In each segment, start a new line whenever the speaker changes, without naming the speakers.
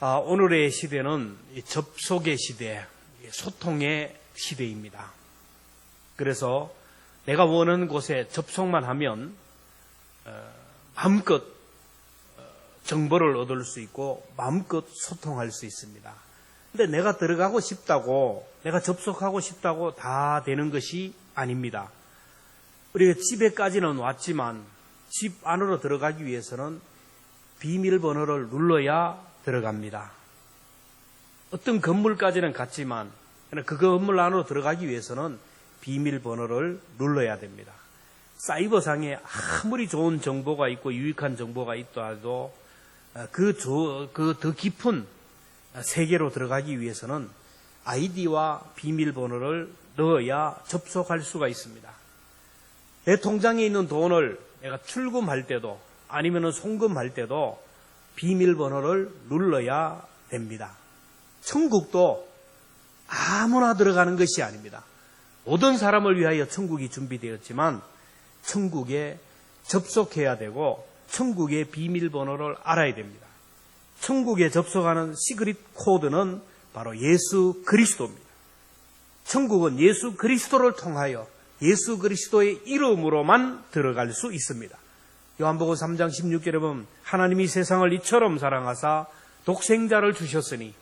오늘의 시대는 접속의 시대, 소통의 시대입니다. 그래서 내가 원하는 곳에 접속만 하면 마음껏 정보를 얻을 수 있고 마음껏 소통할 수 있습니다. 근데 내가 들어가고 싶다고, 내가 접속하고 싶다고 다 되는 것이 아닙니다. 우리가 집에까지는 왔지만 집 안으로 들어가기 위해서는 비밀번호를 눌러야 들어갑니다. 어떤 건물까지는 갔지만 그 건물 안으로 들어가기 위해서는 비밀번호를 눌러야 됩니다. 사이버상에 아무리 좋은 정보가 있고 유익한 정보가 있더라도 그 더 깊은 세계로 들어가기 위해서는 아이디와 비밀번호를 넣어야 접속할 수가 있습니다. 내 통장에 있는 돈을 내가 출금할 때도 아니면 송금할 때도 비밀번호를 눌러야 됩니다. 천국도 아무나 들어가는 것이 아닙니다. 모든 사람을 위하여 천국이 준비되었지만 천국에 접속해야 되고 천국의 비밀번호를 알아야 됩니다. 천국에 접속하는 시크릿 코드는 바로 예수 그리스도입니다. 천국은 예수 그리스도를 통하여 예수 그리스도의 이름으로만 들어갈 수 있습니다. 요한복음 3장 16절에 보면 하나님이 세상을 이처럼 사랑하사 독생자를 주셨으니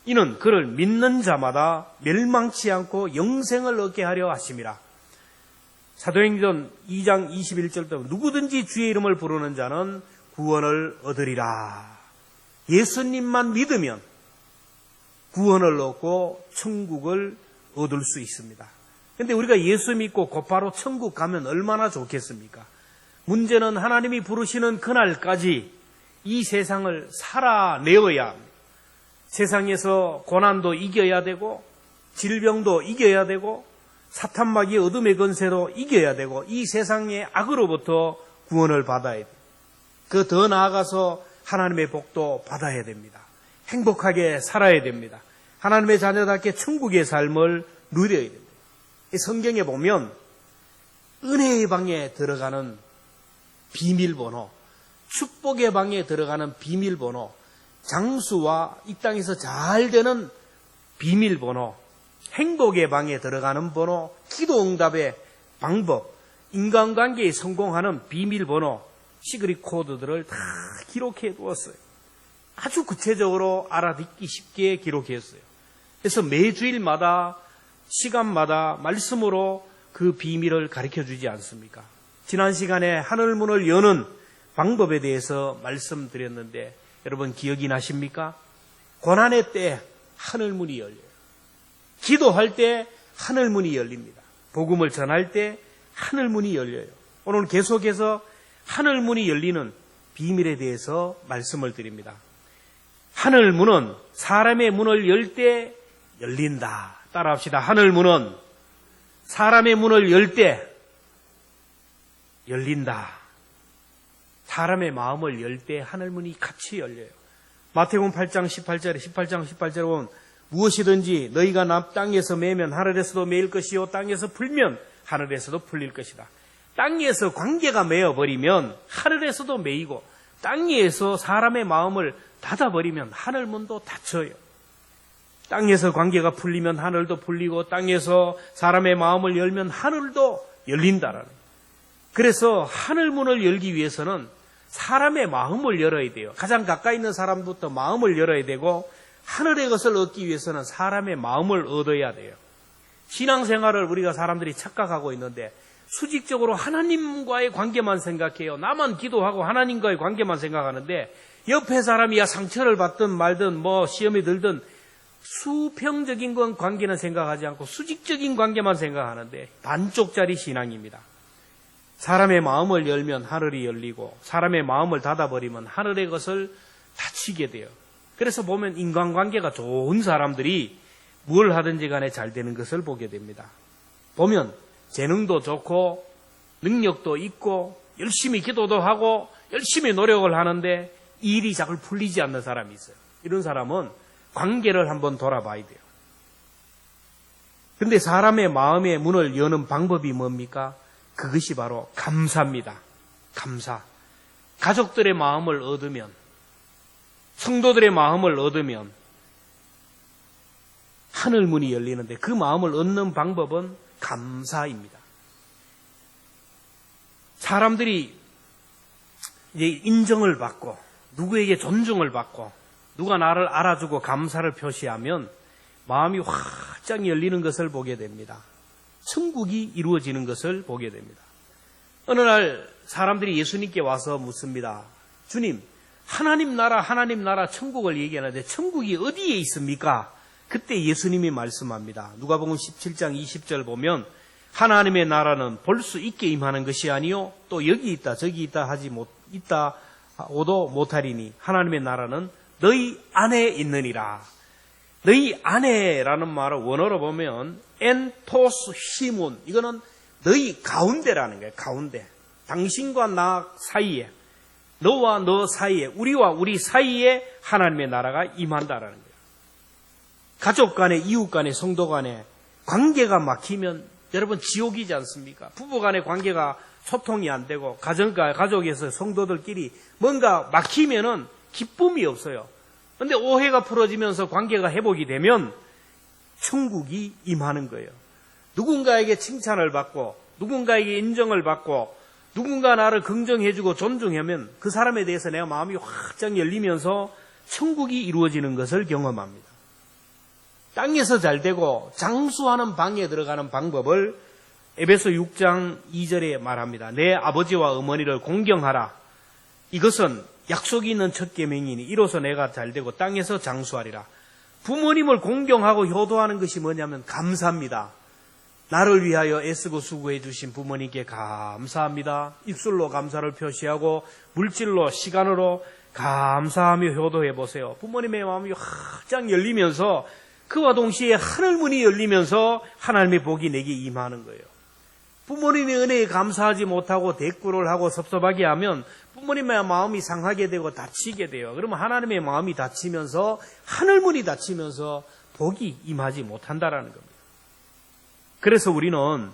이는 그를 믿는 자마다 멸망치 않고 영생을 얻게 하려 하심이라. 사도행전 2장 21절도 누구든지 주의 이름을 부르는 자는 구원을 얻으리라. 예수님만 믿으면 구원을 얻고 천국을 얻을 수 있습니다. 그런데 우리가 예수 믿고 곧바로 천국 가면 얼마나 좋겠습니까? 문제는 하나님이 부르시는 그날까지 이 세상을 살아내어야 합니다. 세상에서 고난도 이겨야 되고 질병도 이겨야 되고 사탄마귀의 어둠의 권세도 이겨야 되고 이 세상의 악으로부터 구원을 받아야 돼요. 그 더 나아가서 하나님의 복도 받아야 됩니다. 행복하게 살아야 됩니다. 하나님의 자녀답게 천국의 삶을 누려야 됩니다. 이 성경에 보면 은혜의 방에 들어가는 비밀번호, 축복의 방에 들어가는 비밀번호, 장수와 이 땅에서 잘 되는 비밀번호, 행복의 방에 들어가는 번호, 기도응답의 방법, 인간관계에 성공하는 비밀번호, 시크릿 코드들을 다 기록해 두었어요. 아주 구체적으로 알아듣기 쉽게 기록했어요. 그래서 매주일마다 시간마다 말씀으로 그 비밀을 가르쳐 주지 않습니까? 지난 시간에 하늘문을 여는 방법에 대해서 말씀드렸는데 여러분 기억이 나십니까? 고난의 때 하늘문이 열려요. 기도할 때 하늘문이 열립니다. 복음을 전할 때 하늘문이 열려요. 오늘 계속해서 하늘문이 열리는 비밀에 대해서 말씀을 드립니다. 하늘문은 사람의 문을 열 때 열린다. 따라합시다. 하늘문은 사람의 문을 열 때 열린다. 사람의 마음을 열 때 하늘문이 같이 열려요. 마태복음 8장 18절에 보면 무엇이든지 너희가 땅에서 매면 하늘에서도 매일 것이요 땅에서 풀면 하늘에서도 풀릴 것이다. 땅에서 관계가 매어버리면 하늘에서도 매이고 땅에서 사람의 마음을 닫아버리면 하늘문도 닫혀요. 땅에서 관계가 풀리면 하늘도 풀리고 땅에서 사람의 마음을 열면 하늘도 열린다라는 거예요. 그래서 하늘문을 열기 위해서는 사람의 마음을 열어야 돼요. 가장 가까이 있는 사람부터 마음을 열어야 되고 하늘의 것을 얻기 위해서는 사람의 마음을 얻어야 돼요. 신앙생활을 우리가 사람들이 착각하고 있는데 수직적으로 하나님과의 관계만 생각해요. 나만 기도하고 하나님과의 관계만 생각하는데 옆에 사람이 상처를 받든 말든 시험이 들든 수평적인 건 관계는 생각하지 않고 수직적인 관계만 생각하는데 반쪽짜리 신앙입니다. 사람의 마음을 열면 하늘이 열리고 사람의 마음을 닫아버리면 하늘의 것을 닫히게 돼요. 그래서 보면 인간관계가 좋은 사람들이 뭘 하든지 간에 잘 되는 것을 보게 됩니다. 보면 재능도 좋고 능력도 있고 열심히 기도도 하고 열심히 노력을 하는데 일이 잘 풀리지 않는 사람이 있어요. 이런 사람은 관계를 한번 돌아봐야 돼요. 그런데 사람의 마음의 문을 여는 방법이 뭡니까? 그것이 바로 감사입니다. 감사. 가족들의 마음을 얻으면 성도들의 마음을 얻으면 하늘 문이 열리는데 그 마음을 얻는 방법은 감사입니다. 사람들이 이제 인정을 받고 누구에게 존중을 받고 누가 나를 알아주고 감사를 표시하면 마음이 활짝 열리는 것을 보게 됩니다. 천국이 이루어지는 것을 보게 됩니다. 어느 날 사람들이 예수님께 와서 묻습니다. 주님, 하나님 나라 천국을 얘기하는데 천국이 어디에 있습니까? 그때 예수님이 말씀합니다. 누가복음 17장 20절 보면 하나님의 나라는 볼 수 있게 임하는 것이 아니요 또 여기 있다 저기 있다 있다 오도 못하리니 하나님의 나라는 너희 안에 있느니라. 너희 안에라는 말을 원어로 보면 엔토스 히문, 이거는 너희 가운데라는 거예요. 가운데. 당신과 나 사이에, 너와 너 사이에, 우리와 우리 사이에 하나님의 나라가 임한다라는 거예요. 가족 간에, 이웃 간에, 성도 간에 관계가 막히면 여러분 지옥이지 않습니까? 부부 간의 관계가 소통이 안 되고 가족에서 성도들끼리 뭔가 막히면은 기쁨이 없어요. 그런데 오해가 풀어지면서 관계가 회복이 되면 천국이 임하는 거예요. 누군가에게 칭찬을 받고 누군가에게 인정을 받고 누군가 나를 긍정해주고 존중하면 그 사람에 대해서 내가 마음이 활짝 열리면서 천국이 이루어지는 것을 경험합니다. 땅에서 잘 되고 장수하는 방에 들어가는 방법을 에베소 6장 2절에 말합니다. 내 아버지와 어머니를 공경하라. 이것은 약속이 있는 첫 계명이니 이로써 내가 잘 되고 땅에서 장수하리라. 부모님을 공경하고 효도하는 것이 뭐냐면 감사합니다. 나를 위하여 애쓰고 수고해 주신 부모님께 감사합니다. 입술로 감사를 표시하고 물질로 시간으로 감사하며 효도해 보세요. 부모님의 마음이 활짝 열리면서 그와 동시에 하늘문이 열리면서 하나님의 복이 내게 임하는 거예요. 부모님의 은혜에 감사하지 못하고 대꾸를 하고 섭섭하게 하면 부모님의 마음이 상하게 되고 다치게 돼요. 그러면 하나님의 마음이 다치면서 하늘문이 닫히면서 복이 임하지 못한다라는 겁니다. 그래서 우리들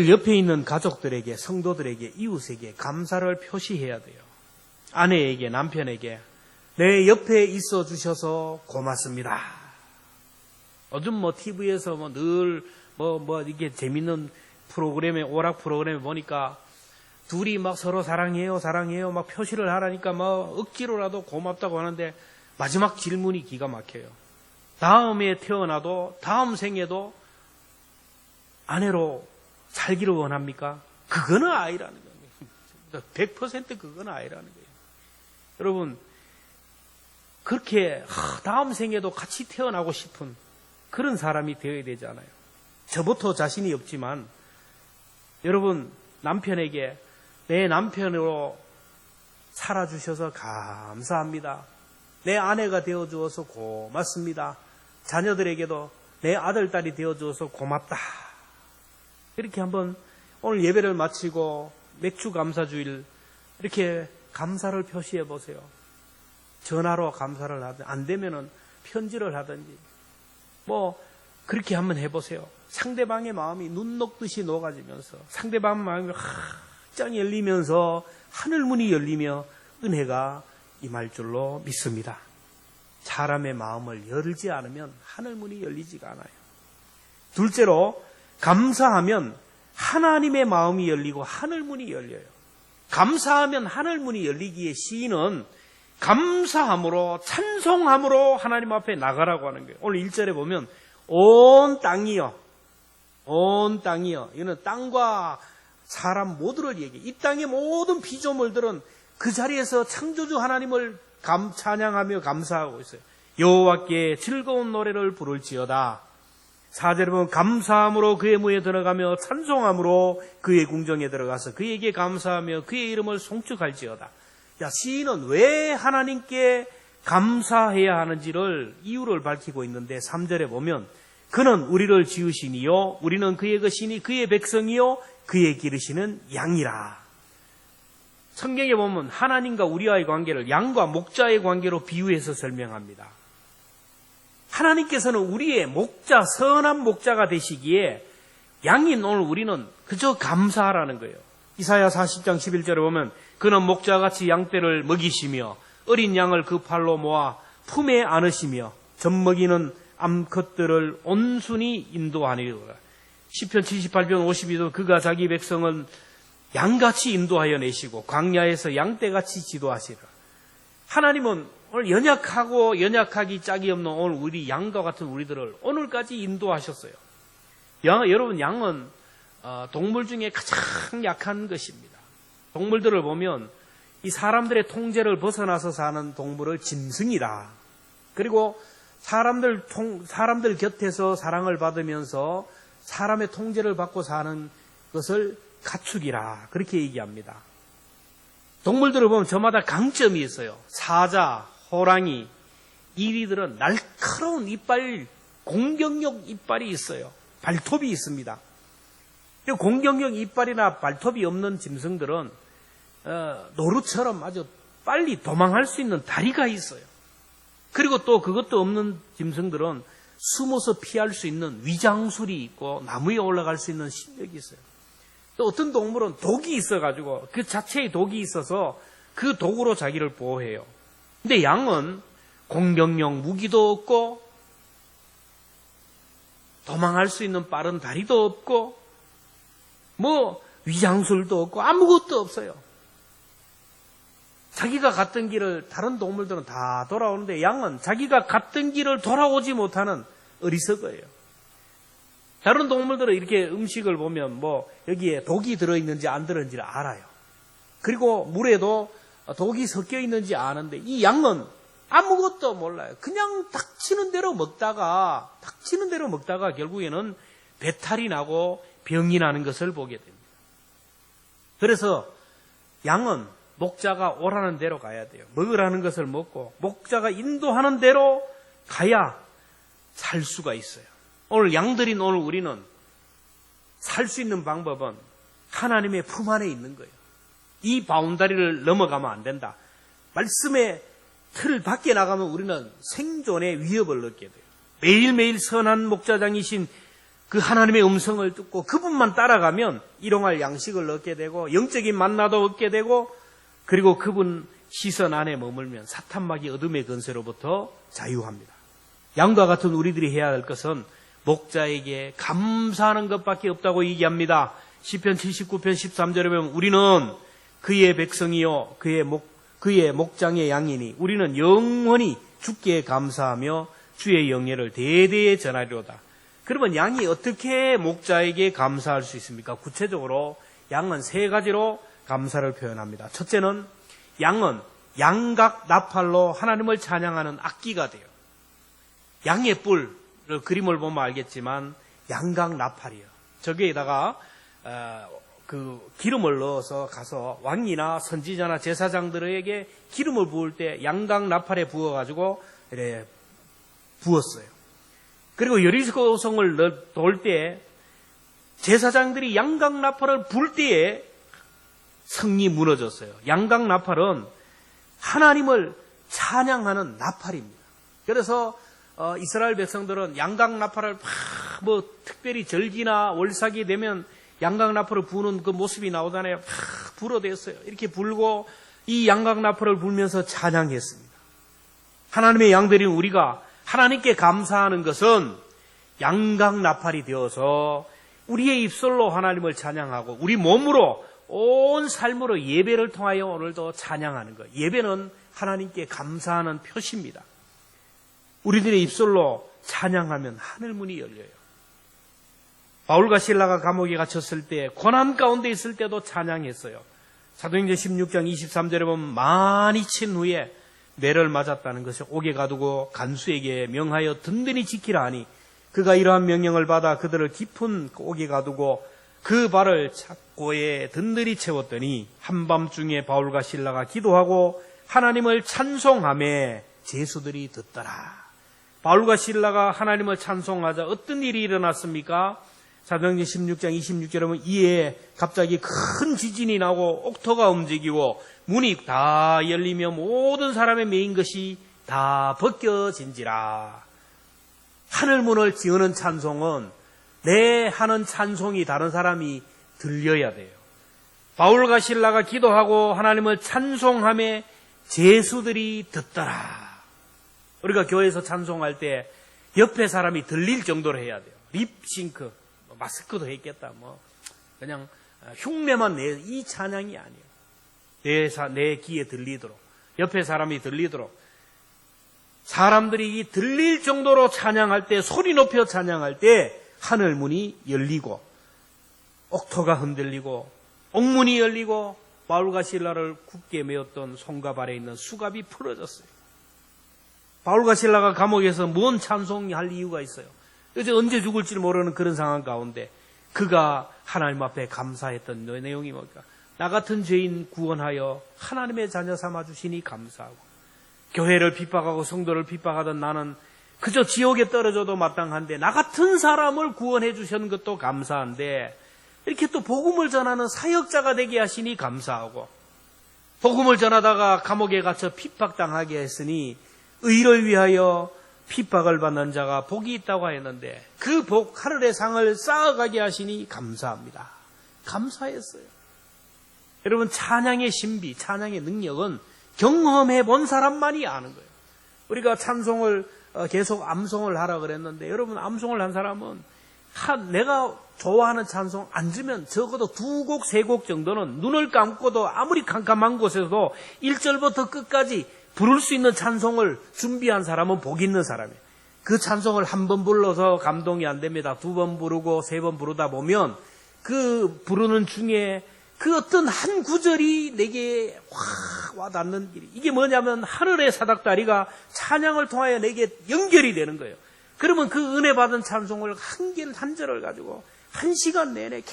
옆에 있는 가족들에게, 성도들에게, 이웃에게 감사를 표시해야 돼요. 아내에게, 남편에게 내 옆에 있어 주셔서 고맙습니다. 요즘 TV에서 늘 이게 재밌는 프로그램에, 오락 프로그램에 보니까 둘이 막 서로 사랑해요 막 표시를 하라니까 막 억지로라도 고맙다고 하는데 마지막 질문이 기가 막혀요. 다음에 태어나도 다음 생에도 아내로 살기를 원합니까? 그거는 아니라는 거예요. 100% 그건 아니라는 거예요. 여러분, 그렇게 다음 생에도 같이 태어나고 싶은 그런 사람이 되어야 되잖아요. 저부터 자신이 없지만 여러분, 남편에게 내 남편으로 살아주셔서 감사합니다. 내 아내가 되어주어서 고맙습니다. 자녀들에게도 내 아들, 딸이 되어주어서 고맙다. 이렇게 한번 오늘 예배를 마치고 맥주 감사주일 이렇게 감사를 표시해 보세요. 전화로 감사를 하든 안 되면은 편지를 하든지 그렇게 한번 해보세요. 상대방의 마음이 눈 녹듯이 녹아지면서 상대방 마음이 활짝 열리면서 하늘문이 열리며 은혜가 임할 줄로 믿습니다. 사람의 마음을 열지 않으면 하늘문이 열리지가 않아요. 둘째로 감사하면 하나님의 마음이 열리고 하늘문이 열려요. 감사하면 하늘문이 열리기에 시인은 감사함으로 찬송함으로 하나님 앞에 나가라고 하는 거예요. 오늘 1절에 보면 온 땅이요. 이거는 땅과 사람 모두를 얘기해요. 이 땅의 모든 피조물들은 그 자리에서 창조주 하나님을 찬양하며 감사하고 있어요. 여호와께 즐거운 노래를 부를지어다. 4절에 보면 감사함으로 그의 무에 들어가며 찬송함으로 그의 궁정에 들어가서 그에게 감사하며 그의 이름을 송축할지어다. 시인은 왜 하나님께 감사해야 하는지를 이유를 밝히고 있는데 3절에 보면 그는 우리를 지으시니요 우리는 그의 것이니 그의 백성이요 그의 기르시는 양이라. 성경에 보면 하나님과 우리와의 관계를 양과 목자의 관계로 비유해서 설명합니다. 하나님께서는 우리의 목자, 선한 목자가 되시기에 양인 오늘 우리는 그저 감사하라는 거예요. 이사야 40장 11절에 보면 그는 목자같이 양떼를 먹이시며 어린 양을 그 팔로 모아 품에 안으시며 젖먹이는 암컷들을 온순히 인도하니라. 시편 78편 52도 그가 자기 백성은 양같이 인도하여 내시고 광야에서 양떼같이 지도하시라. 하나님은 오늘 연약하고 연약하기 짝이 없는 오늘 우리 양과 같은 우리들을 오늘까지 인도하셨어요. 여러분, 양은 동물 중에 가장 약한 것입니다. 동물들을 보면 이 사람들의 통제를 벗어나서 사는 동물을 짐승이다. 그리고 사람들 곁에서 사랑을 받으면서 사람의 통제를 받고 사는 것을 가축이라. 그렇게 얘기합니다. 동물들을 보면 저마다 강점이 있어요. 사자, 호랑이, 이리들은 날카로운 이빨, 공격력 이빨이 있어요. 발톱이 있습니다. 공격력 이빨이나 발톱이 없는 짐승들은 노루처럼 아주 빨리 도망할 수 있는 다리가 있어요. 그리고 또 그것도 없는 짐승들은 숨어서 피할 수 있는 위장술이 있고 나무에 올라갈 수 있는 실력이 있어요. 또 어떤 동물은 독이 있어가지고 그 자체의 독이 있어서 그 독으로 자기를 보호해요. 근데 양은 공격력 무기도 없고 도망할 수 있는 빠른 다리도 없고 위장술도 없고 아무것도 없어요. 자기가 갔던 길을 다른 동물들은 다 돌아오는데 양은 자기가 갔던 길을 돌아오지 못하는 어리석어예요. 다른 동물들은 이렇게 음식을 보면 여기에 독이 들어있는지 안 들어있는지를 알아요. 그리고 물에도 독이 섞여 있는지 아는데 이 양은 아무것도 몰라요. 그냥 닥치는 대로 먹다가 결국에는 배탈이 나고 병이 나는 것을 보게 됩니다. 그래서 양은 목자가 오라는 대로 가야 돼요. 먹으라는 것을 먹고 목자가 인도하는 대로 가야 살 수가 있어요. 오늘 양들인 오늘 우리는 살 수 있는 방법은 하나님의 품 안에 있는 거예요. 이 바운다리를 넘어가면 안 된다. 말씀의 틀 밖에 나가면 우리는 생존의 위협을 얻게 돼요. 매일매일 선한 목자장이신 그 하나님의 음성을 듣고 그분만 따라가면 일용할 양식을 얻게 되고 영적인 만나도 얻게 되고 그리고 그분 시선 안에 머물면 사탄마귀 어둠의 건세로부터 자유합니다. 양과 같은 우리들이 해야 할 것은 목자에게 감사하는 것밖에 없다고 얘기합니다. 시편 79편 13절에 보면 우리는 그의 백성이요 그의 목장의 양이니 우리는 영원히 주께 감사하며 주의 영예를 대대에 전하리로다. 그러면 양이 어떻게 목자에게 감사할 수 있습니까? 구체적으로 양은 세 가지로 감사를 표현합니다. 첫째는 양은 양각 나팔로 하나님을 찬양하는 악기가 돼요. 양의 뿔 그림을 보면 알겠지만 양각 나팔이에요. 저기에다가 기름을 넣어서 가서 왕이나 선지자나 제사장들에게 기름을 부을 때 양각 나팔에 부어가지고 이렇게 부었어요. 그리고 여리고성을 돌 때 제사장들이 양각 나팔을 불 때에 성이 무너졌어요. 양각 나팔은 하나님을 찬양하는 나팔입니다. 그래서 이스라엘 백성들은 양각 나팔을 특별히 절기나 월삭이 되면 양각 나팔을 부는 그 모습이 나오잖아요. 불어댔어요. 이렇게 불고 이 양각 나팔을 불면서 찬양했습니다. 하나님의 양들인 우리가 하나님께 감사하는 것은 양각 나팔이 되어서 우리의 입술로 하나님을 찬양하고 우리 몸으로 온 삶으로 예배를 통하여 오늘도 찬양하는 것. 예배는 하나님께 감사하는 표시입니다. 우리들의 입술로 찬양하면 하늘문이 열려요. 바울과 실라가 감옥에 갇혔을 때 고난 가운데 있을 때도 찬양했어요. 사도행전 16장 23절에 보면 많이 친 후에 뇌를 맞았다는 것을 옥에 가두고 간수에게 명하여 든든히 지키라 하니 그가 이러한 명령을 받아 그들을 깊은 옥에 가두고 그 발을 착고에 든든히 채웠더니 한밤중에 바울과 실라가 기도하고 하나님을 찬송하며 제수들이 듣더라. 바울과 실라가 하나님을 찬송하자 어떤 일이 일어났습니까? 사도행전 16장 26절에 보면 이에 갑자기 큰 지진이 나고 옥토가 움직이고 문이 다 열리며 모든 사람의 메인 것이 다 벗겨진지라. 하늘문을 지으는 찬송은 내 하는 찬송이 다른 사람이 들려야 돼요. 바울과 실라가 기도하고 하나님을 찬송함에 제수들이 듣더라. 우리가 교회에서 찬송할 때 옆에 사람이 들릴 정도로 해야 돼요. 립싱크, 마스크도 했겠다. 그냥 흉내만 내. 이 찬양이 아니에요. 내 귀에 들리도록, 옆에 사람이 들리도록, 사람들이 들릴 정도로 찬양할 때, 소리 높여 찬양할 때 하늘 문이 열리고 옥토가 흔들리고 옥문이 열리고 바울과 실라를 굳게 메었던 손과 발에 있는 수갑이 풀어졌어요. 바울과 실라가 감옥에서 뭔 찬송할 이유가 있어요? 이제 언제 죽을지 모르는 그런 상황 가운데 그가 하나님 앞에 감사했던 내용이 뭘까? 나 같은 죄인 구원하여 하나님의 자녀 삼아주시니 감사하고, 교회를 핍박하고 성도를 핍박하던 나는 그저 지옥에 떨어져도 마땅한데 나 같은 사람을 구원해 주시는 것도 감사한데, 이렇게 또 복음을 전하는 사역자가 되게 하시니 감사하고, 복음을 전하다가 감옥에 갇혀 핍박당하게 했으니 의를 위하여 핍박을 받는 자가 복이 있다고 했는데 그 복, 하늘의 상을 쌓아가게 하시니 감사합니다. 감사했어요. 여러분, 찬양의 신비, 찬양의 능력은 경험해 본 사람만이 아는 거예요. 우리가 찬송을 계속 암송을 하라 그랬는데, 여러분, 암송을 한 사람은 내가 좋아하는 찬송 앉으면 적어도 2곡, 3곡 정도는 눈을 감고도 아무리 캄캄한 곳에서도 1절부터 끝까지 부를 수 있는 찬송을 준비한 사람은 복 있는 사람이에요. 그 찬송을 한 번 불러서 감동이 안 됩니다. 2번 부르고 3번 부르다 보면 그 부르는 중에 그 어떤 한 구절이 내게 확 와닿는 길이, 이게 뭐냐면 하늘의 사닥다리가 찬양을 통하여 내게 연결이 되는 거예요. 그러면 그 은혜 받은 찬송을 한 절을 가지고 1시간 내내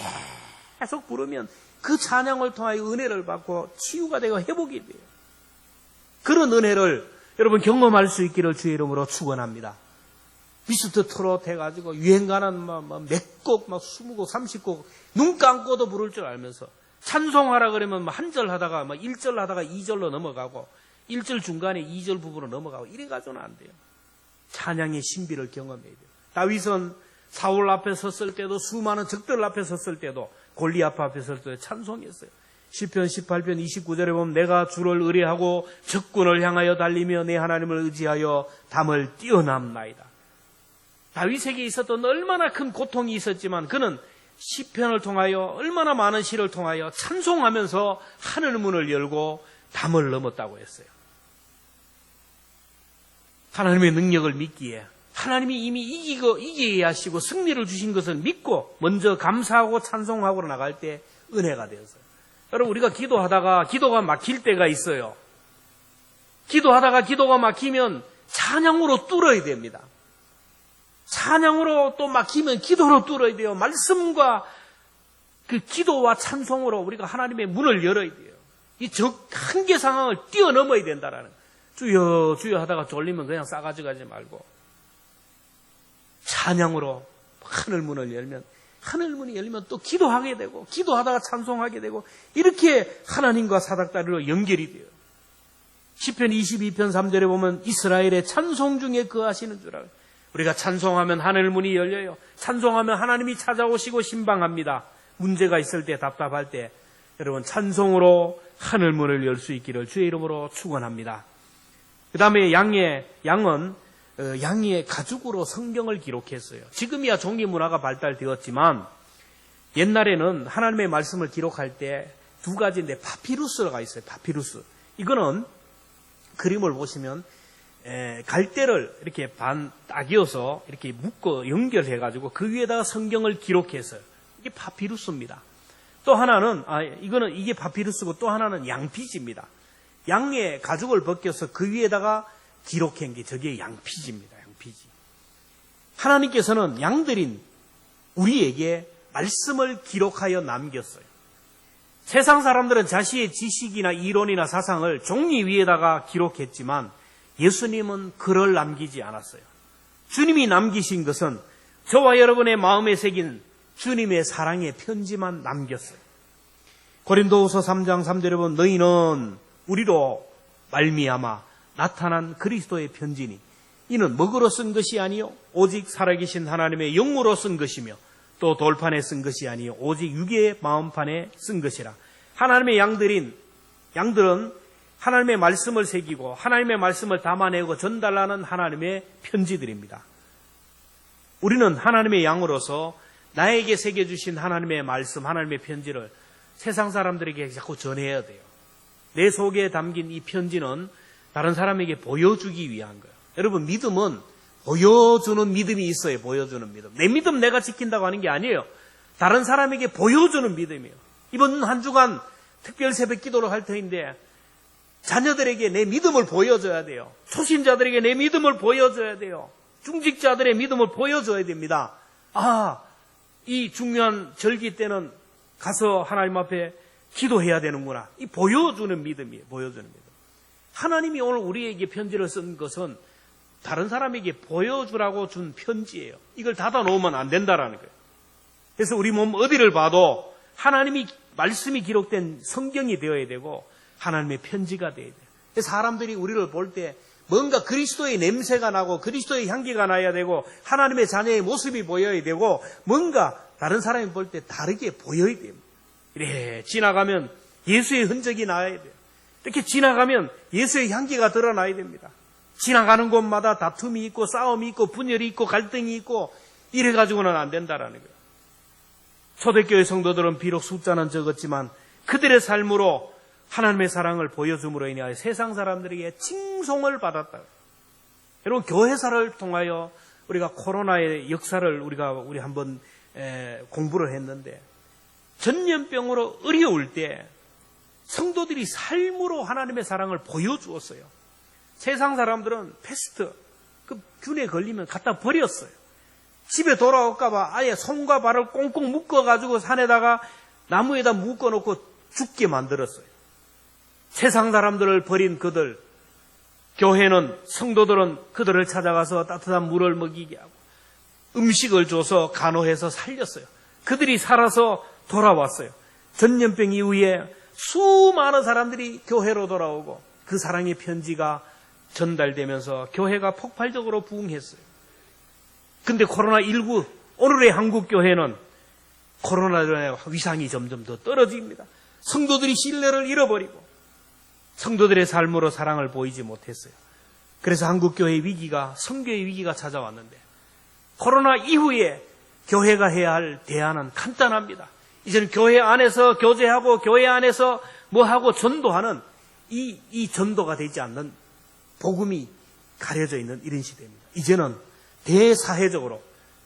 계속 부르면 그 찬양을 통하여 은혜를 받고 치유가 되고 회복이 돼요. 그런 은혜를 여러분 경험할 수 있기를 주의 이름으로 축원합니다. 미스터 트롯 해가지고 유행가는 몇 곡, 20곡, 30곡 눈 감고도 부를 줄 알면서 찬송하라 그러면 한 절 하다가 1절 하다가 2절로 넘어가고 1절 중간에 2절 부분으로 넘어가고 이래가지고는 안 돼요. 찬양의 신비를 경험해야 돼요. 다윗은 사울 앞에 섰을 때도, 수많은 적들 앞에 섰을 때도, 골리앗 앞에 섰을 때도 찬송했어요. 시편 18편 29절에 보면 내가 주를 의뢰하고 적군을 향하여 달리며 내 하나님을 의지하여 담을 뛰어남나이다. 다윗에게 있었던 얼마나 큰 고통이 있었지만 그는 시편을 통하여, 얼마나 많은 시를 통하여 찬송하면서 하늘 문을 열고 담을 넘었다고 했어요. 하나님의 능력을 믿기에, 하나님이 이미 이기게 하시고 승리를 주신 것을 믿고 먼저 감사하고 찬송하고 나갈 때 은혜가 되었어요. 여러분, 우리가 기도하다가 기도가 막힐 때가 있어요. 기도하다가 기도가 막히면 찬양으로 뚫어야 됩니다. 찬양으로 또 막히면 기도로 뚫어야 돼요. 말씀과 그 기도와 찬송으로 우리가 하나님의 문을 열어야 돼요. 이 한계 상황을 뛰어넘어야 된다라는 거예요. 주여 주여 하다가 졸리면 그냥 싸가지 가지 말고 찬양으로 하늘 문을 열면, 하늘 문이 열리면 또 기도하게 되고, 기도하다가 찬송하게 되고, 이렇게 하나님과 사닥다리로 연결이 돼요. 시편 22편 3절에 보면 이스라엘의 찬송 중에 거하시는 줄 알아요. 우리가 찬송하면 하늘 문이 열려요. 찬송하면 하나님이 찾아오시고 신방합니다. 문제가 있을 때, 답답할 때 여러분 찬송으로 하늘 문을 열 수 있기를 주의 이름으로 축원합니다. 그 다음에 양은 양의 가죽으로 성경을 기록했어요. 지금이야 종이 문화가 발달되었지만 옛날에는 하나님의 말씀을 기록할 때 2가지인데 파피루스가 있어요. 파피루스. 이거는 그림을 보시면 갈대를 이렇게 따기어서 이렇게 묶어 연결해가지고 그 위에다가 성경을 기록했어요. 이게 파피루스입니다. 또 하나는 이게 파피루스고 또 하나는 양피지입니다. 양의 가죽을 벗겨서 그 위에다가 기록한 게 저게 양피지입니다. 양피지. 하나님께서는 양들인 우리에게 말씀을 기록하여 남겼어요. 세상 사람들은 자신의 지식이나 이론이나 사상을 종이 위에다가 기록했지만 예수님은 글을 남기지 않았어요. 주님이 남기신 것은 저와 여러분의 마음에 새긴 주님의 사랑의 편지만 남겼어요. 고린도후서 3장 3절에 보면 너희는 우리로 말미암아 나타난 그리스도의 편지니 이는 먹으로 쓴 것이 아니요 오직 살아계신 하나님의 영으로 쓴 것이며 또 돌판에 쓴 것이 아니요 오직 육의 마음판에 쓴 것이라. 하나님의 양들은 하나님의 말씀을 새기고 하나님의 말씀을 담아내고 전달하는 하나님의 편지들입니다. 우리는 하나님의 양으로서 나에게 새겨주신 하나님의 말씀, 하나님의 편지를 세상 사람들에게 자꾸 전해야 돼요. 내 속에 담긴 이 편지는 다른 사람에게 보여주기 위한 거예요. 여러분, 믿음은 보여주는 믿음이 있어요. 보여주는 믿음. 내 믿음 내가 지킨다고 하는 게 아니에요. 다른 사람에게 보여주는 믿음이에요. 이번 한 주간 특별 새벽 기도를 할 터인데 자녀들에게 내 믿음을 보여줘야 돼요. 초신자들에게 내 믿음을 보여줘야 돼요. 중직자들의 믿음을 보여줘야 됩니다. 이 중요한 절기 때는 가서 하나님 앞에 기도해야 되는구나. 이 보여주는 믿음이에요. 보여주는 믿음. 하나님이 오늘 우리에게 편지를 쓴 것은 다른 사람에게 보여주라고 준 편지예요. 이걸 닫아놓으면 안 된다라는 거예요. 그래서 우리 몸 어디를 봐도 하나님이 말씀이 기록된 성경이 되어야 되고 하나님의 편지가 되어야 돼요. 그래서 사람들이 우리를 볼 때 뭔가 그리스도의 냄새가 나고 그리스도의 향기가 나야 되고 하나님의 자녀의 모습이 보여야 되고 뭔가 다른 사람이 볼 때 다르게 보여야 됩니다. 이래 지나가면 예수의 흔적이 나야 돼요. 이렇게 지나가면 예수의 향기가 드러나야 됩니다. 지나가는 곳마다 다툼이 있고 싸움이 있고 분열이 있고 갈등이 있고 이래가지고는 안 된다라는 거예요. 초대교회 성도들은 비록 숫자는 적었지만 그들의 삶으로 하나님의 사랑을 보여줌으로 인하여 세상 사람들에게 칭송을 받았다. 여러분, 교회사를 통하여 우리가 코로나의 역사를 우리 한번 공부를 했는데 전염병으로 어려울 때 성도들이 삶으로 하나님의 사랑을 보여주었어요. 세상 사람들은 패스트, 그 균에 걸리면 갖다 버렸어요. 집에 돌아올까봐 아예 손과 발을 꽁꽁 묶어가지고 산에다가 나무에다 묶어놓고 죽게 만들었어요. 세상 사람들을 버린 그들, 교회는, 성도들은 그들을 찾아가서 따뜻한 물을 먹이게 하고 음식을 줘서 간호해서 살렸어요. 그들이 살아서 돌아왔어요. 전염병 이후에 수많은 사람들이 교회로 돌아오고 그 사랑의 편지가 전달되면서 교회가 폭발적으로 부흥했어요. 근데 코로나19, 오늘의 한국교회는 코로나로 위상이 점점 더 떨어집니다. 성도들이 신뢰를 잃어버리고 성도들의 삶으로 사랑을 보이지 못했어요. 그래서 한국교회의 위기가, 성교의 위기가 찾아왔는데 코로나 이후에 교회가 해야 할 대안은 간단합니다. 이제는 교회 안에서 교제하고 교회 안에서 뭐하고 전도하는 이 전도가 되지 않는 복음이 가려져 있는 이런 시대입니다. 이제는 대사회적으로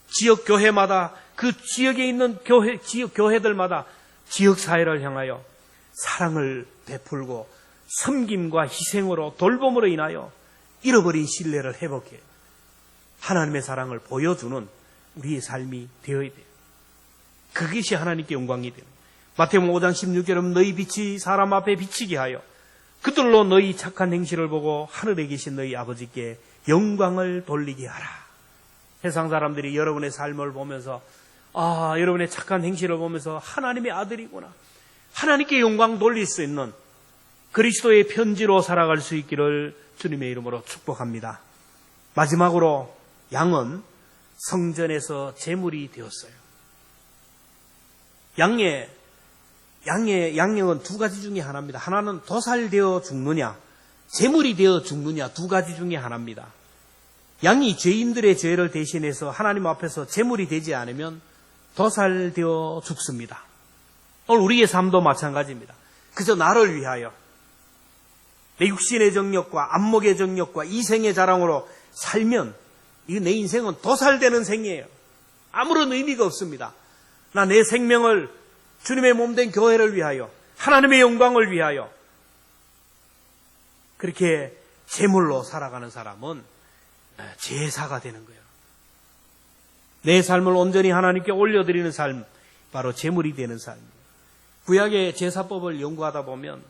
지역 교회마다 그 지역에 있는 지역 교회들마다 지역 사회를 향하여 사랑을 베풀고 섬김과 희생으로 돌봄으로 인하여 잃어버린 신뢰를 회복해 하나님의 사랑을 보여주는 우리의 삶이 되어야 돼요. 그것이 하나님께 영광이 돼요. 마태복음 5장 16절은 너희 빛이 사람 앞에 비치게 하여 그들로 너희 착한 행실을 보고 하늘에 계신 너희 아버지께 영광을 돌리게 하라. 세상 사람들이 여러분의 삶을 보면서 여러분의 착한 행실을 보면서 하나님의 아들이구나, 하나님께 영광 돌릴 수 있는 그리스도의 편지로 살아갈 수 있기를 주님의 이름으로 축복합니다. 마지막으로 양은 성전에서 제물이 되었어요. 양은 두 가지 중에 하나입니다. 하나는 도살되어 죽느냐, 제물이 되어 죽느냐, 두 가지 중에 하나입니다. 양이 죄인들의 죄를 대신해서 하나님 앞에서 제물이 되지 않으면 도살되어 죽습니다. 오늘 우리의 삶도 마찬가지입니다. 그저 나를 위하여 내 육신의 정욕과 안목의 정욕과 이생의 자랑으로 살면 내 인생은 도살되는 생이에요. 아무런 의미가 없습니다. 나 내 생명을 주님의 몸된 교회를 위하여, 하나님의 영광을 위하여 그렇게 제물로 살아가는 사람은 제사가 되는 거예요. 내 삶을 온전히 하나님께 올려드리는 삶, 바로 제물이 되는 삶입니다. 구약의 제사법을 연구하다 보면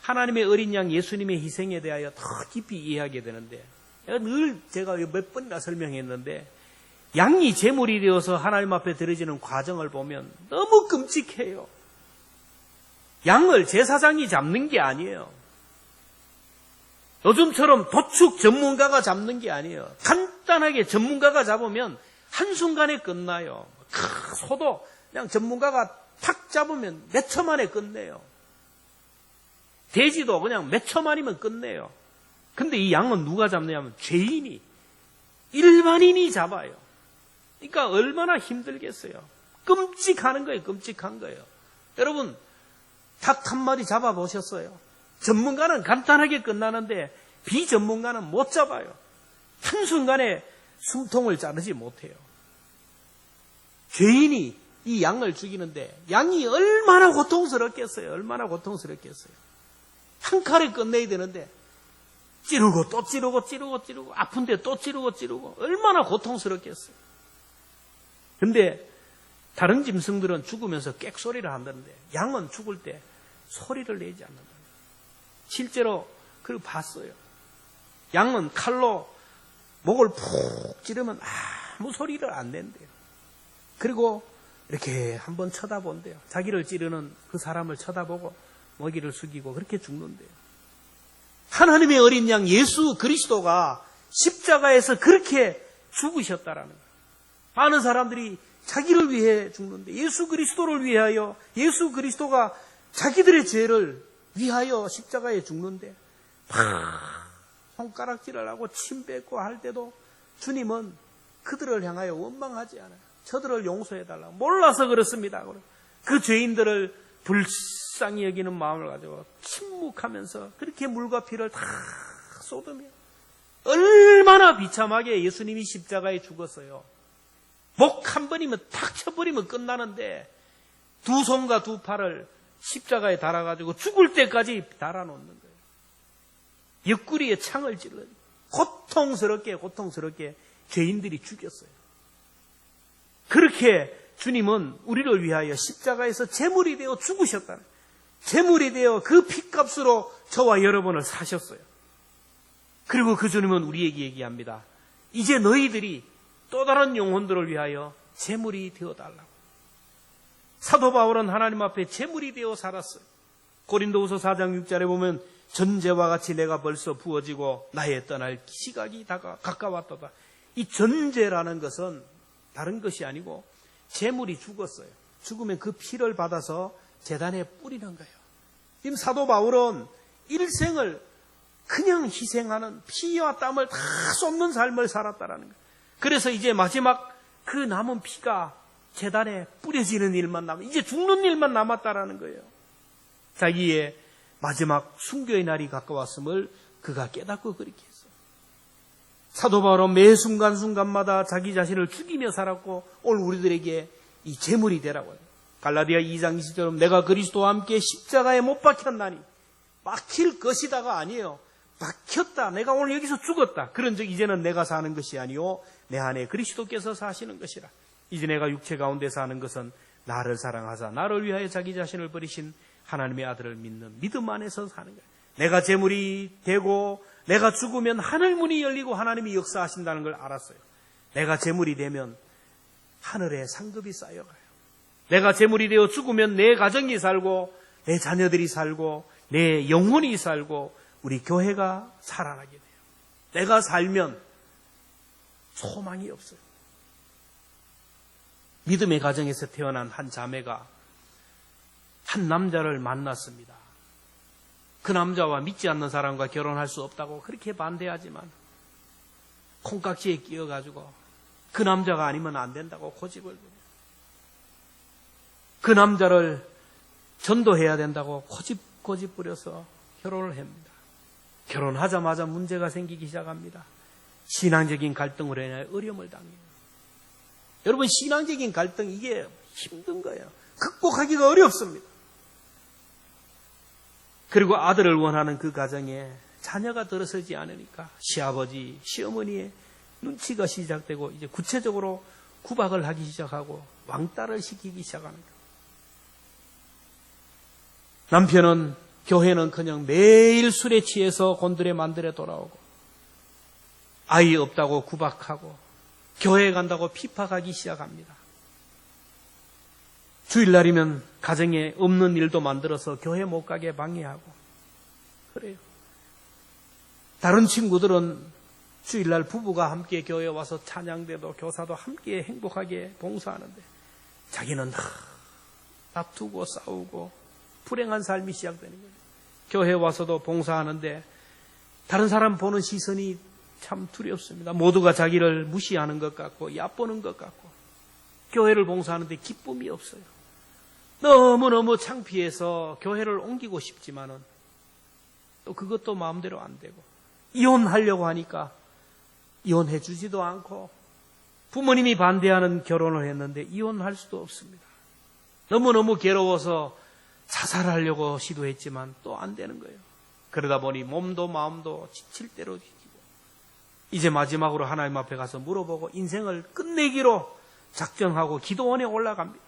하나님의 어린 양 예수님의 희생에 대하여 더 깊이 이해하게 되는데, 늘 제가 몇 번이나 설명했는데 양이 제물이 되어서 하나님 앞에 드려지는 과정을 보면 너무 끔찍해요. 양을 제사장이 잡는 게 아니에요. 요즘처럼 도축 전문가가 잡는 게 아니에요. 간단하게 전문가가 잡으면 한순간에 끝나요. 소도 그냥 전문가가 탁 잡으면 몇 초 만에 끝내요. 돼지도 그냥 몇 초만이면 끝내요. 근데 이 양은 누가 잡느냐면 죄인이, 일반인이 잡아요. 그러니까 얼마나 힘들겠어요. 끔찍한 거예요. 끔찍한 거예요. 여러분, 닭 한 마리 잡아보셨어요? 전문가는 간단하게 끝나는데 비전문가는 못 잡아요. 한순간에 숨통을 자르지 못해요. 죄인이 이 양을 죽이는데 양이 얼마나 고통스럽겠어요. 얼마나 고통스럽겠어요. 한 칼에 끝내야 되는데 찌르고 또 찌르고 찌르고 아픈데 또 찌르고 얼마나 고통스럽겠어요. 근데 다른 짐승들은 죽으면서 꽥소리를 한다는데 양은 죽을 때 소리를 내지 않는다. 실제로 그걸 봤어요. 양은 칼로 목을 푹 찌르면 아무 소리를 안 낸대요. 그리고 이렇게 한번 쳐다본대요. 자기를 찌르는 그 사람을 쳐다보고 먹이를 숙이고 그렇게 죽는데요. 하나님의 어린 양 예수 그리스도가 십자가에서 그렇게 죽으셨다라는 거예요. 많은 사람들이 자기를 위해 죽는데 예수 그리스도를 위하여, 예수 그리스도가 자기들의 죄를 위하여 십자가에 죽는데 손가락질을 하고 침 뱉고 할 때도 주님은 그들을 향하여 원망하지 않아요. 저들을 용서해달라고. 몰라서 그렇습니다. 그 죄인들을 불쌍히 여기는 마음을 가지고 침묵하면서 그렇게 물과 피를 다 쏟으며 얼마나 비참하게 예수님이 십자가에 죽었어요. 목 한 번이면 탁 쳐버리면 끝나는데 두 손과 두 팔을 십자가에 달아가지고 죽을 때까지 달아놓는 거예요. 옆구리에 창을 찔러요. 고통스럽게 죄인들이 죽였어요. 그렇게 주님은 우리를 위하여 십자가에서 제물이 되어 죽으셨다는, 제물이 되어 그 핏값으로 저와 여러분을 사셨어요. 그리고 그 주님은 우리에게 얘기합니다. 이제 너희들이 또 다른 영혼들을 위하여 제물이 되어달라고. 사도 바울은 하나님 앞에 제물이 되어 살았어요. 고린도후서 4장 6절에 보면 전제와 같이 내가 벌써 부어지고 나의 떠날 시각이 가까웠도다. 이 전제라는 것은 다른 것이 아니고 제물이 죽었어요. 죽으면 그 피를 받아서 제단에 뿌리는 거예요. 지금 사도 바울은 일생을 그냥 희생하는, 피와 땀을 다 쏟는 삶을 살았다라는 거예요. 그래서 이제 마지막 그 남은 피가 제단에 뿌려지는 일만 남아, 이제 죽는 일만 남았다라는 거예요. 자기의 마지막 순교의 날이 가까웠음을 그가 깨닫고 그렇게 했어요. 사도 바울은 매 순간순간마다 자기 자신을 죽이며 살았고 오늘 우리들에게 이 제물이 되라고 해요. 갈라디아 2장 20절은 내가 그리스도와 함께 십자가에 못 박혔나니, 박힐 것이다가 아니에요. 박혔다. 내가 오늘 여기서 죽었다. 그런즉 이제는 내가 사는 것이 아니요 내 안에 그리스도께서 사시는 것이라. 이제 내가 육체 가운데 사는 것은 나를 사랑하사 나를 위하여 자기 자신을 버리신 하나님의 아들을 믿는 믿음 안에서 사는 거예요. 내가 제물이 되고 내가 죽으면 하늘 문이 열리고 하나님이 역사하신다는 걸 알았어요. 내가 제물이 되면 하늘에 상급이 쌓여가요. 내가 제물이 되어 죽으면 내 가정이 살고 내 자녀들이 살고 내 영혼이 살고 우리 교회가 살아나게 돼요. 내가 살면 소망이 없어요. 믿음의 가정에서 태어난 한 자매가 한 남자를 만났습니다. 그 남자와 믿지 않는 사람과 결혼할 수 없다고 그렇게 반대하지만 콩깍지에 끼어가지고 그 남자가 아니면 안 된다고 고집을 부려요. 그 남자를 전도해야 된다고 고집 부려서 결혼을 합니다. 결혼하자마자 문제가 생기기 시작합니다. 신앙적인 갈등으로 인해 어려움을 당해요. 여러분, 신앙적인 갈등 이게 힘든 거예요. 극복하기가 어렵습니다. 그리고 아들을 원하는 그 가정에 자녀가 들어서지 않으니까 시아버지, 시어머니의 눈치가 시작되고 이제 구체적으로 구박을 하기 시작하고 왕따를 시키기 시작하는 거예요. 남편은 교회는커녕 매일 술에 취해서 곤드레 만드레 돌아오고 아이 없다고 구박하고 교회에 간다고 핍박하기 시작합니다. 주일날이면 가정에 없는 일도 만들어서 교회 못 가게 방해하고 그래요. 다른 친구들은 주일날 부부가 함께 교회에 와서 찬양대도 교사도 함께 행복하게 봉사하는데 자기는 다투고 싸우고 불행한 삶이 시작되는 거예요. 교회 와서도 봉사하는데 다른 사람 보는 시선이 참 두렵습니다. 모두가 자기를 무시하는 것 같고 얕보는 것 같고 교회를 봉사하는데 기쁨이 없어요. 너무너무 창피해서 교회를 옮기고 싶지만은 또 그것도 마음대로 안 되고 이혼하려고 하니까 이혼해 주지도 않고 부모님이 반대하는 결혼을 했는데 이혼할 수도 없습니다. 너무너무 괴로워서 자살하려고 시도했지만 또 안 되는 거예요. 그러다 보니 몸도 마음도 지칠 대로 지치고 이제 마지막으로 하나님 앞에 가서 물어보고 인생을 끝내기로 작정하고 기도원에 올라갑니다.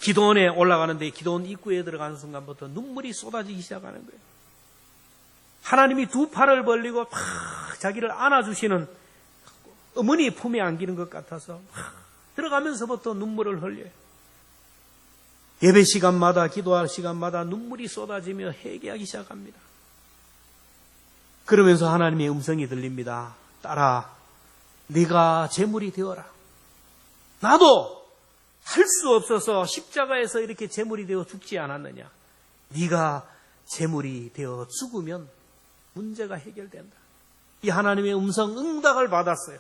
기도원에 올라가는데 기도원 입구에 들어가는 순간부터 눈물이 쏟아지기 시작하는 거예요. 하나님이 두 팔을 벌리고 막 자기를 안아주시는 어머니 품에 안기는 것 같아서 들어가면서부터 눈물을 흘려요. 예배 시간마다 기도할 시간마다 눈물이 쏟아지며 회개하기 시작합니다. 그러면서 하나님의 음성이 들립니다. 딸아, 네가 제물이 되어라. 나도 할 수 없어서 십자가에서 이렇게 제물이 되어 죽지 않았느냐. 네가 제물이 되어 죽으면 문제가 해결된다. 이 하나님의 음성 응답을 받았어요.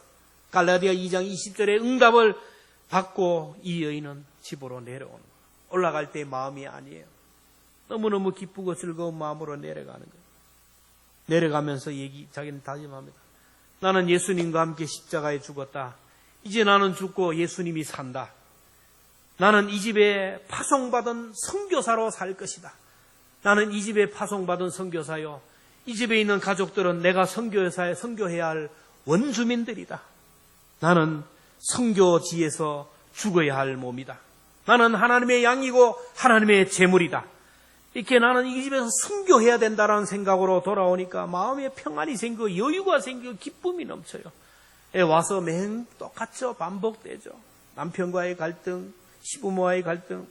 갈라디아 2장 20절에 응답을 받고 이 여인은 집으로 내려오는 거예요. 올라갈 때 마음이 아니에요. 너무너무 기쁘고 즐거운 마음으로 내려가는 거예요. 내려가면서 자기는 다짐합니다. 나는 예수님과 함께 십자가에 죽었다. 이제 나는 죽고 예수님이 산다. 나는 이 집에 파송받은 선교사로 살 것이다. 나는 이 집에 파송받은 선교사요. 이 집에 있는 가족들은 내가 선교해야 할 원주민들이다. 나는 선교지에서 죽어야 할 몸이다. 나는 하나님의 양이고 하나님의 제물이다. 이렇게 나는 이 집에서 선교해야 된다라는 생각으로 돌아오니까 마음에 평안이 생기고 여유가 생기고 기쁨이 넘쳐요. 와서 매일 똑같죠. 반복되죠. 남편과의 갈등, 시부모와의 갈등.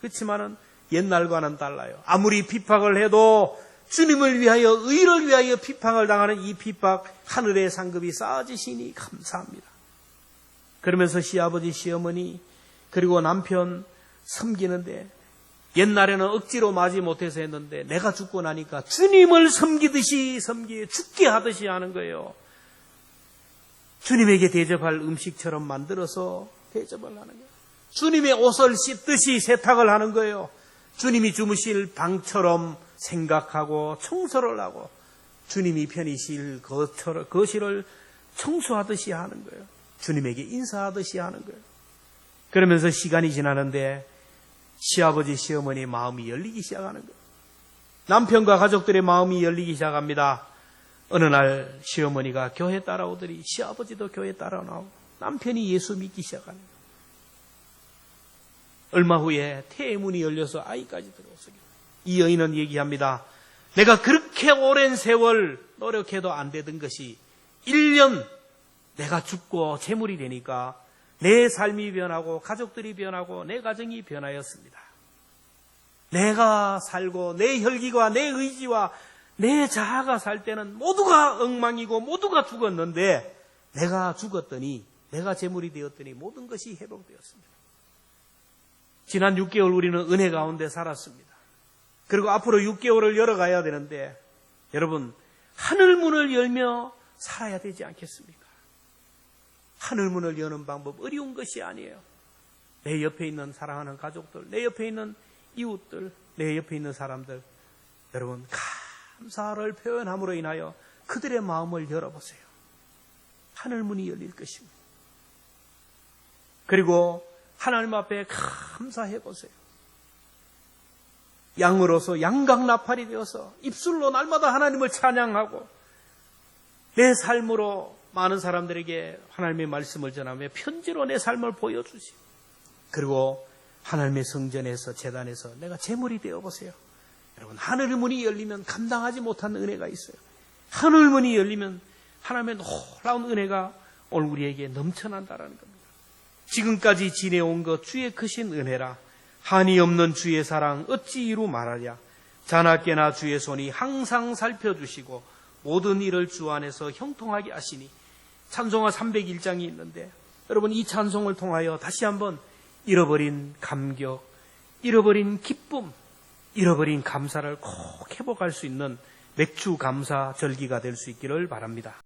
그렇지만은 옛날과는 달라요. 아무리 핍박을 해도 주님을 위하여, 의를 위하여 핍박을 당하는 이 핍박, 하늘의 상급이 쌓아지시니 감사합니다. 그러면서 시아버지, 시어머니, 그리고 남편 섬기는데 옛날에는 억지로 마지 못해서 했는데 내가 죽고 나니까 주님을 섬기듯이 죽게 하듯이 하는 거예요. 주님에게 대접할 음식처럼 만들어서 대접을 하는 거예요. 주님의 옷을 씻듯이 세탁을 하는 거예요. 주님이 주무실 방처럼 생각하고 청소를 하고 주님이 편히실 거실을 청소하듯이 하는 거예요. 주님에게 인사하듯이 하는 거예요. 그러면서 시간이 지나는데 시아버지, 시어머니의 마음이 열리기 시작하는 거예요. 남편과 가족들의 마음이 열리기 시작합니다. 어느 날 시어머니가 교회 따라오더니 시아버지도 교회 따라오고 남편이 예수 믿기 시작하는 거예요. 얼마 후에 태의 문이 열려서 아이까지 들어오세요. 이 여인은 얘기합니다. 내가 그렇게 오랜 세월 노력해도 안 되던 것이 1년 내가 죽고 재물이 되니까 내 삶이 변하고 가족들이 변하고 내 가정이 변하였습니다. 내가 살고 내 혈기와 내 의지와 내 자아가 살 때는 모두가 엉망이고 모두가 죽었는데 내가 죽었더니 내가 재물이 되었더니 모든 것이 회복되었습니다. 지난 6개월 우리는 은혜 가운데 살았습니다. 그리고 앞으로 6개월을 열어가야 되는데 여러분 하늘문을 열며 살아야 되지 않겠습니까? 하늘문을 여는 방법 어려운 것이 아니에요. 내 옆에 있는 사랑하는 가족들, 내 옆에 있는 이웃들, 내 옆에 있는 사람들 여러분 감사를 표현함으로 인하여 그들의 마음을 열어보세요. 하늘문이 열릴 것입니다. 그리고 하나님 앞에 감사해보세요. 양으로서 양강나팔이 되어서 입술로 날마다 하나님을 찬양하고 내 삶으로 많은 사람들에게 하나님의 말씀을 전하며 편지로 내 삶을 보여주시고 그리고 하나님의 성전에서 재단에서 내가 제물이 되어보세요. 여러분 하늘의 문이 열리면 감당하지 못한 은혜가 있어요. 하늘 문이 열리면 하나님의 놀라운 은혜가 오늘 우리에게 넘쳐난다라는 겁니다. 지금까지 지내온 것 주의 크신 은혜라 한이 없는 주의 사랑 어찌 이루 말하랴. 자나깨나 주의 손이 항상 살펴주시고 모든 일을 주 안에서 형통하게 하시니 찬송가 301장이 있는데 여러분 이 찬송을 통하여 다시 한번 잃어버린 감격, 잃어버린 기쁨, 잃어버린 감사를 꼭 회복할 수 있는 맥주 감사 절기가 될 수 있기를 바랍니다.